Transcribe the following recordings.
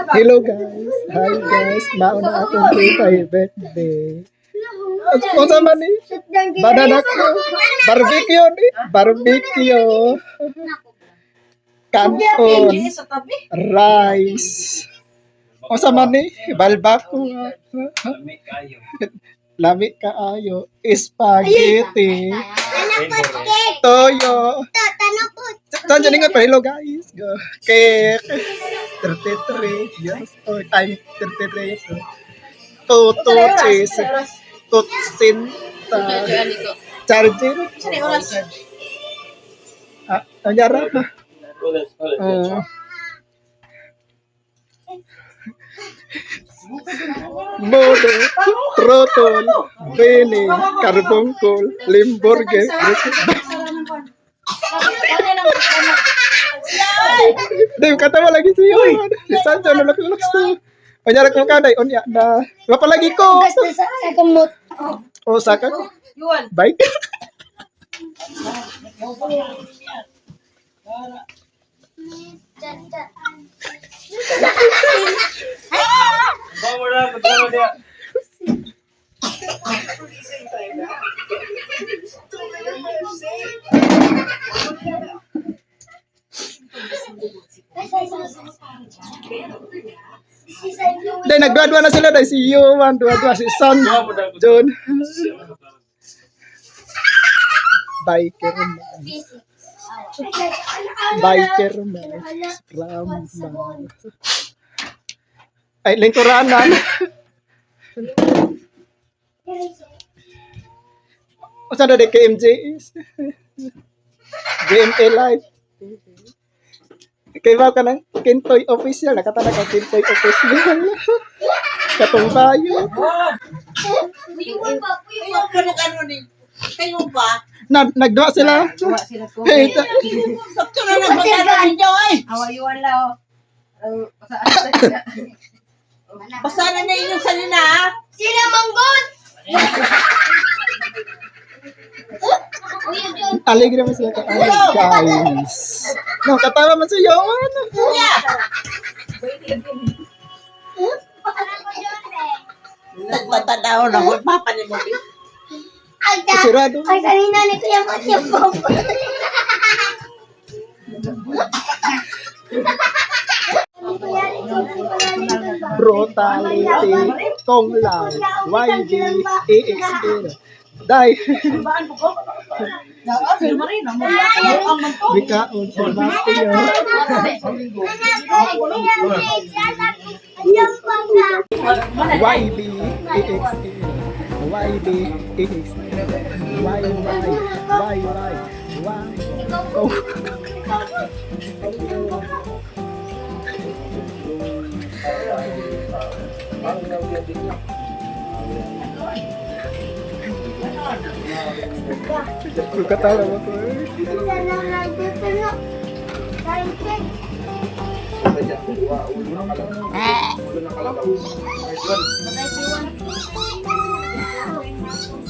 Hello guys. Hi guys. Mauna akong kay birthday. Kung sa man ni? Banana ko. Barbecue ni. Barbecue. Kanon. Rice. Kung sa man ni? Balbako. Lami kaayo. Spaghetti. Toyo. Saan dyan nga pa? Hello guys. Go. Cake. 33. Yes. Oh, time 33. Toto cheese. Tutsinta. Charger. Ang yara. Modo, trotol, bene, carbongkol, limburger. Dave, katawa lagi sa'yo. Saan dyan, nalak-lak sa'yo. Panyarak mo kanay, onya na. Wapa lagi ko. O, saka ko. Bye. Dahil nagdua-dua na sila dahil si Yuan, dua-dua si Son, John. Biker man. Biker man. Ram man. Ay, lingkuranan. O saan na di KMJ is? GMA Live. Kaya ba ka ng Kintoy Official? Nakatala ka Kintoy Official. Katong bayo. Kayo ba? Nagdua sila. Hey, Sakto na nagpagkano ninyo ay! Awayuan lao. Pasana na inyong salina. Sila manggot! alegre man sila ka. Ay, guys. No, katawa man sa Yuan. Kuya! Nagtatanaw na ko. Papanin mo. Sirado. Ay, kanina ni Kuya Mat yung bomba. Brutality, Kong Lao, YD, AXL. Dai. Bikaon sa Mateo. YB, AXL. YB, AXL. Katawa mo ko.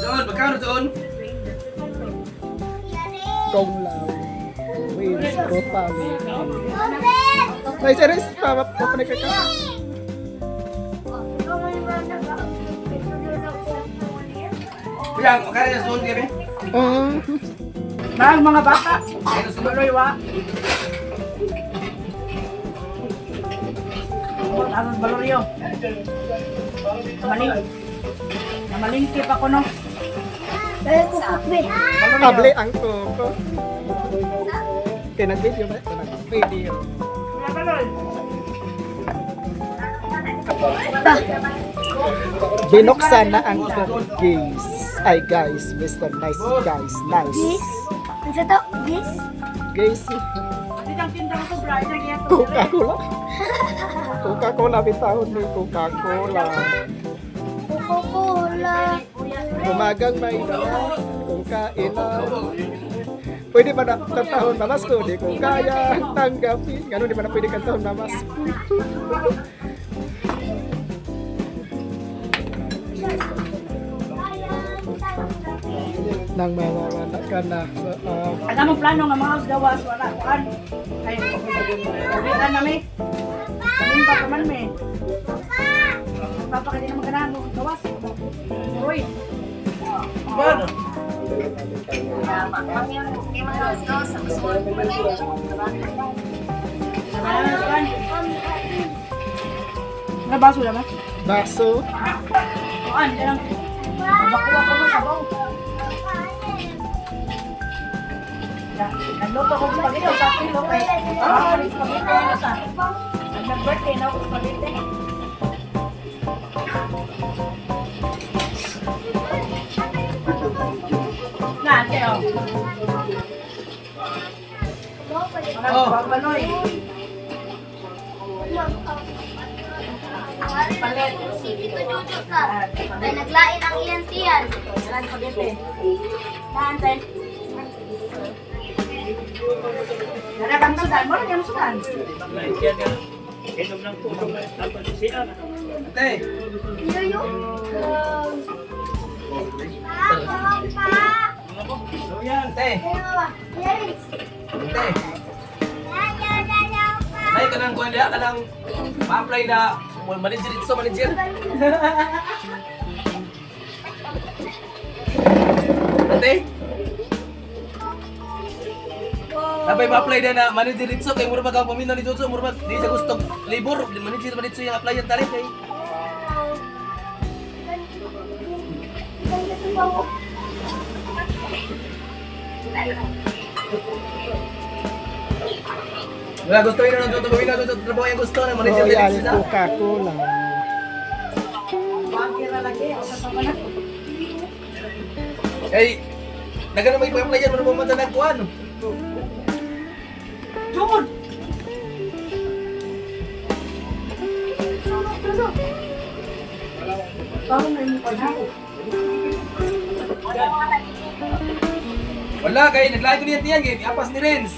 Doon, magkano doon? Kong Lao, Wins, Brutality. Ay, serious, papanay ka ka. Kuya, magkano na doon kami? Mahal mga bata. Tuloy wa. Asos Baloryo. Namalingkip ako no. Able ang koko. Kaya nag-video ba? Nag-video. Binuksan na ang cookies. Ay guys, Mr. Nice guys, nice. Ano sa to? This? Guys, Coca-Cola. Coca-Cola bitaw ni Coca-Cola. Coca-Cola. Umagang may dala, kung kailan. Pwede ba na kantahon na mas ko? Di ko kaya tanggapin. Gano'n di ba na pwede kantahon na mas? Nang mawawala ka na sa Ada mo plano nga mga gawas wala kuan. Ay, ulian nami. pa man me. Papakita naman ka na, gawas. Uy. Ano? Nabaso naman. Baso. Kuan, yan ang makuha ko ng sabaw. Nagluto ko spaghetti sa kilo kay spaghetti na sa. Nag-birthday na ako spaghetti. Na, kaya. Oh. Baloy. Palit. Ay, naglain ang iyan tiyan. Yan spaghetti. Naantay. Nara kang sudan, mo lang sudan. Ate. Yoyo. Ate. Parents. Ate. Ay, kanang kuhan niya, kanang ma-apply na manager ito, manager. Ate? Sabay ma-apply na manager ito, kay mura bagang paminaw ni Jojo, mura di siya gusto libur, manager ito yung apply yung talent kay. Wala gusto yun ng Jojo, gawin na Jojo, trabaho yung gusto na manager Royal ito sila. Coca-Cola. Bakira lagi, o sa samanak. Eh, nagano may apply yan, mura bang madalag kuhan. Jumon! Parang may mukha na ako. Wala, kay naglahi ko niyan tiyan, kay apas ni Renz.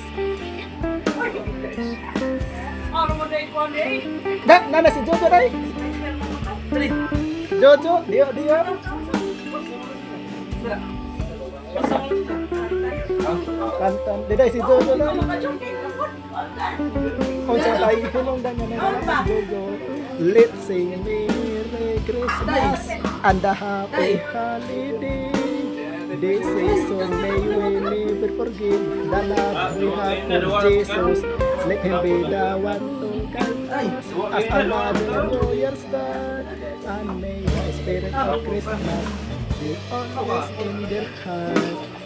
Ano mo na ikaw eh? Nana si Jojo dai. Dali. Jojo, dia. Kantan, dia si Jojo dai. Kung sa tayo hulong dan na si Jojo. Let's sing Merry Christmas and a Happy Holiday. This season may we never forget the love we have for Jesus. Let him be the one to guide us as another New Year's start. And may the spirit of Christmas be always in their heart.